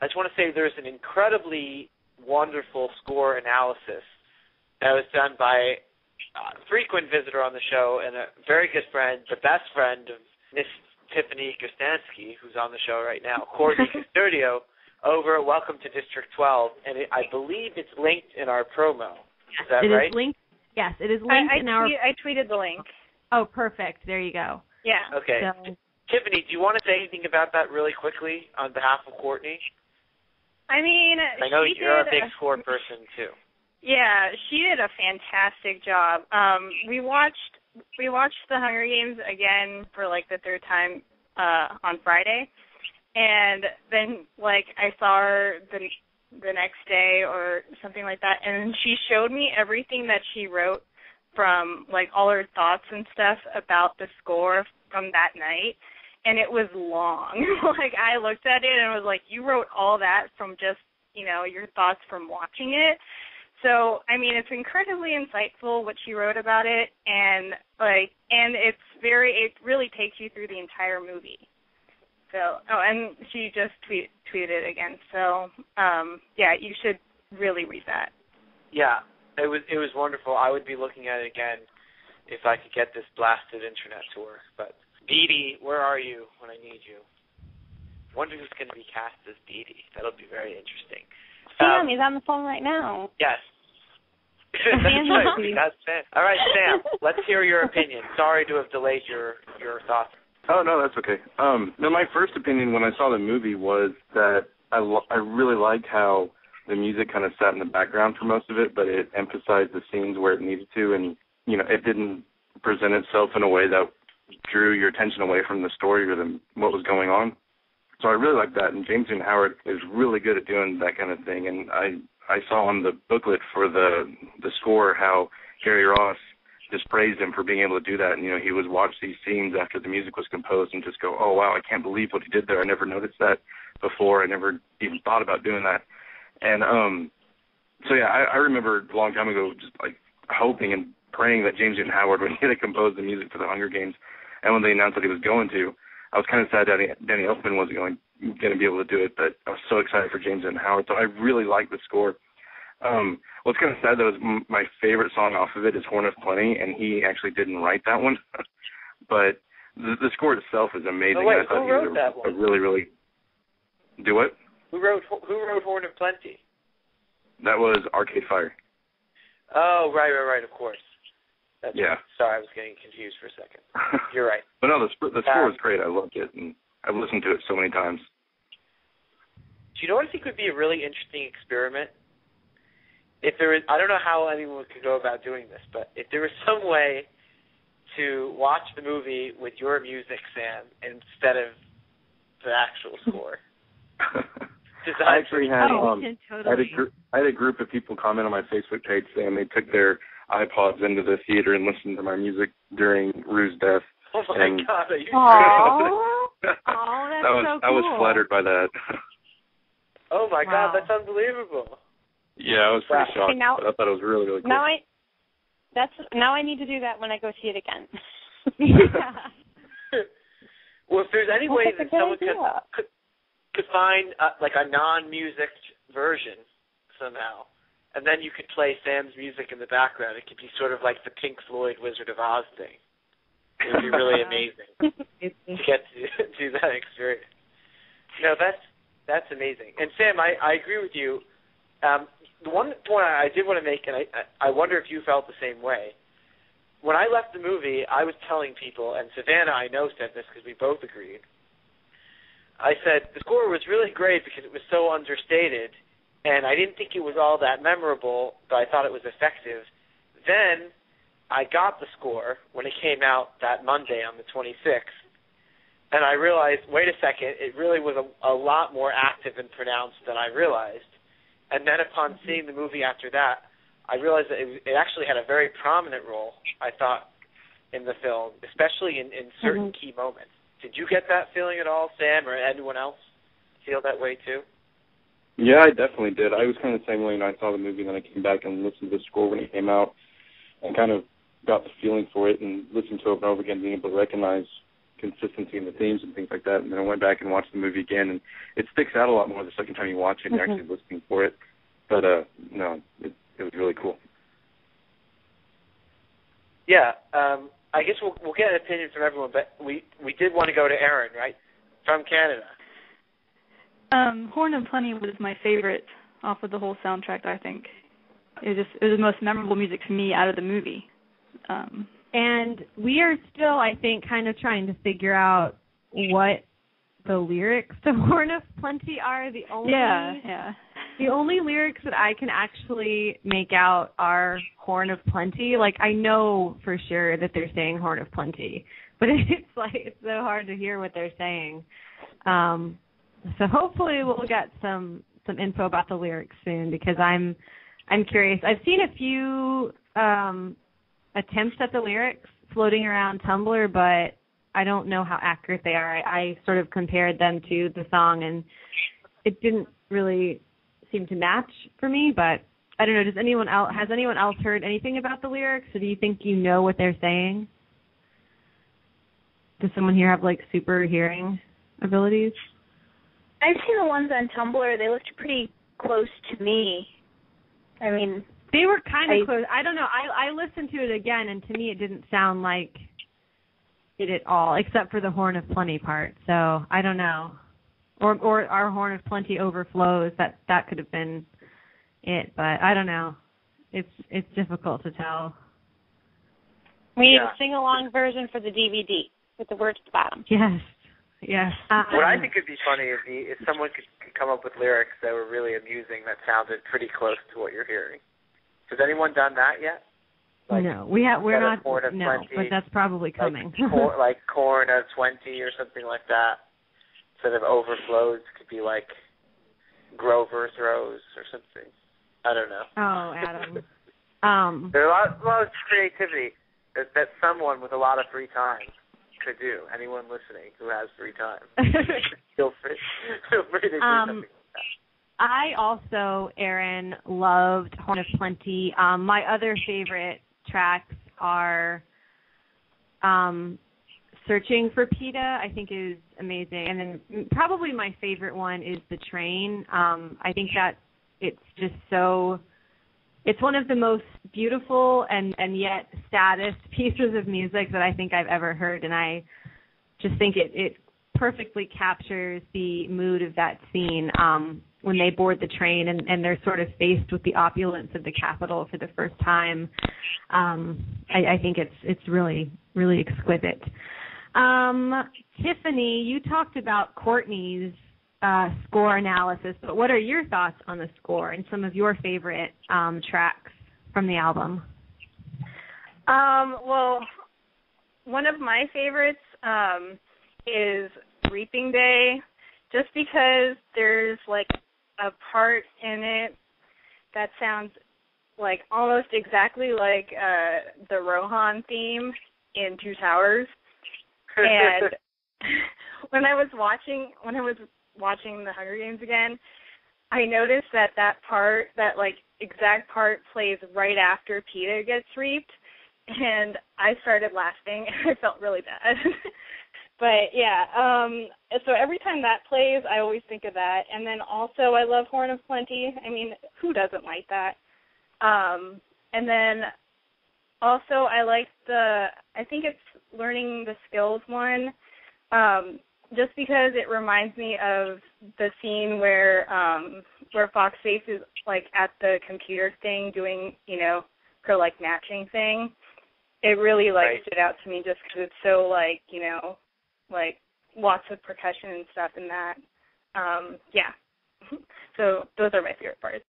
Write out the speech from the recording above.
I just want to say there's an incredibly wonderful score analysis that was done by a frequent visitor on the show and a very good friend, the best friend of Miss Tiffany Kostansky, who's on the show right now, Courtney Custodio, over at Welcome to District 12, and I believe it's linked in our promo. Is that right? Linked. Yes, it is linked in our... I tweeted the link. Oh, perfect. There you go. Yeah. Okay. So... Tiffany, do you want to say anything about that really quickly on behalf of Courtney? I mean, I know you're a big score person, too. Yeah, she did a fantastic job. We watched The Hunger Games again for, like, the third time on Friday, and then, like, I saw her the next day or something like that, and she showed me everything that she wrote from, like, all her thoughts and stuff about the score from that night, and it was long. Like, I looked at it and was like, you wrote all that from just, you know, your thoughts from watching it. So, I mean, it's incredibly insightful what she wrote about it, and, like, and it really takes you through the entire movie. So, and she just tweeted it again. So, yeah, you should really read that. Yeah, it was wonderful. I would be looking at it again if I could get this blasted internet to work. But Dee Dee, where are you when I need you? I wonder who's going to be cast as Dee Dee. That'll be very interesting. Sam, he's on the phone right now. Yes. That's right. We got Sam. All right, Sam, let's hear your opinion. Sorry to have delayed your thoughts. Oh, no, that's okay. No, my first opinion when I saw the movie was that I really liked how the music kind of sat in the background for most of it, but it emphasized the scenes where it needed to, and, you know, it didn't present itself in a way that drew your attention away from the story or what was going on. So I really like that, and James Newton Howard is really good at doing that kind of thing, and I saw on the booklet for the score how Gary Ross just praised him for being able to do that. And, you know, he would watch these scenes after the music was composed and just go, oh, wow, I can't believe what he did there. I never noticed that before. I never even thought about doing that. And so, yeah, I remember a long time ago just, like, hoping and praying that James Newton Howard would get to compose the music for the Hunger Games. And when they announced that he was going to, I was kind of sad that Danny Elfman wasn't going to be able to do it, but I was so excited for James Newton Howard. So I really liked the score. What's kind of sad, though, is my favorite song off of it is Horn of Plenty, and he actually didn't write that one. But the score itself is amazing. Oh, wait, I thought who wrote that one? Really, really... Do what? Who wrote Horn of Plenty? That was Arcade Fire. Oh, right, of course. Yeah. Sorry, I was getting confused for a second. You're right. But no, the score was great. I loved it, and I've listened to it so many times. Do you know what I think would be a really interesting experiment? If there is, I don't know how anyone could go about doing this, but if there was some way to watch the movie with your music, Sam, instead of the actual score. I actually had totally. I had a group of people comment on my Facebook page saying they took their iPods into the theater and listened to my music during Rue's death. Oh my God! Are you that's so cool. I was flattered by that. Oh my God! That's unbelievable. Yeah, I was pretty shocked. Okay, now, but I thought it was really, really cool. Now I need to do that when I go see it again. Well, if there's any way that someone could find like a non-music version somehow, and then you could play Sam's music in the background, it could be sort of like the Pink Floyd Wizard of Oz thing. It would be really amazing to get to do that experience. No, that's amazing. And Sam, I agree with you. The one point I did want to make, and I wonder if you felt the same way. When I left the movie, I was telling people, and Savanna, I know, said this because we both agreed. I said the score was really great because it was so understated, and I didn't think it was all that memorable, but I thought it was effective. Then I got the score when it came out that Monday on the 26th, and I realized, wait a second, it really was a lot more active and pronounced than I realized. And then upon seeing the movie after that, I realized that it actually had a very prominent role, I thought, in the film, especially in certain key moments. Did you get that feeling at all, Sam, or anyone else feel that way too? Yeah, I definitely did. I was kind of the same way when I saw the movie, then I came back and listened to the score when it came out and kind of got the feeling for it and listened to it over and over again, being able to recognize consistency in the themes and things like that. And then I went back and watched the movie again, and it sticks out a lot more the second time you watch it and you're actually listening for it. But, no, it was really cool. Yeah, I guess we'll get an opinion from everyone, but we did want to go to Erin, right, from Canada. Horn of Plenty was my favorite off of the whole soundtrack, I think. It was the most memorable music to me out of the movie. And we are still, I think, kind of trying to figure out what the lyrics to Horn of Plenty are. The only lyrics that I can actually make out are Horn of Plenty. Like, I know for sure that they're saying Horn of Plenty, but it's so hard to hear what they're saying. So hopefully we'll get some info about the lyrics soon, because I'm curious. I've seen a few attempts at the lyrics floating around Tumblr, but I don't know how accurate they are. I sort of compared them to the song, and it didn't really seem to match for me, but I don't know. Has anyone else heard anything about the lyrics, or do you think you know what they're saying? Does someone here have, like, super hearing abilities? I've seen the ones on Tumblr. They looked pretty close to me. I mean, they were kind of close. I don't know. I listened to it again, and to me it didn't sound like it at all, except for the Horn of Plenty part. So I don't know. Or our Horn of Plenty overflows. That could have been it, but I don't know. It's difficult to tell. We need a sing-along version for the DVD with the words at the bottom. Yes. What I think would be funny is if someone could come up with lyrics that were really amusing that sounded pretty close to what you're hearing. Has anyone done that yet? Like, no, we're not. No, 20, but that's probably coming. Like Corn of 20 or something like that. Instead of overflows, could be like Grover throws or something. I don't know. Oh, Adam. There's a lot of creativity that someone with a lot of free time could do. Anyone listening who has free time, feel free to do something like that. I also, Erin, loved Horn of Plenty. My other favorite tracks are Searching for PETA, I think is amazing. And then probably my favorite one is The Train. I think that it's just so, it's one of the most beautiful and yet saddest pieces of music that I think I've ever heard. And I just think it perfectly captures the mood of that scene when they board the train and they're sort of faced with the opulence of the Capitol for the first time. I think it's really, really exquisite. Tiffany, you talked about Courtney's score analysis, but what are your thoughts on the score and some of your favorite tracks from the album? Well, one of my favorites is Reaping Day, just because there's like a part in it that sounds like almost exactly like the Rohan theme in Two Towers. And when I was watching the Hunger Games again, I noticed that part, that like exact part, plays right after PETA gets reaped, and I started laughing. I felt really bad. But yeah, so every time that plays, I always think of that. And then also, I love Horn of Plenty. I mean, who doesn't like that? And then also, I like I think it's Learning the Skills one, just because it reminds me of the scene where Foxface is like at the computer thing doing, her like matching thing. It really stood out to me just because it's so like lots of percussion and stuff in that. Yeah. So those are my favorite parts.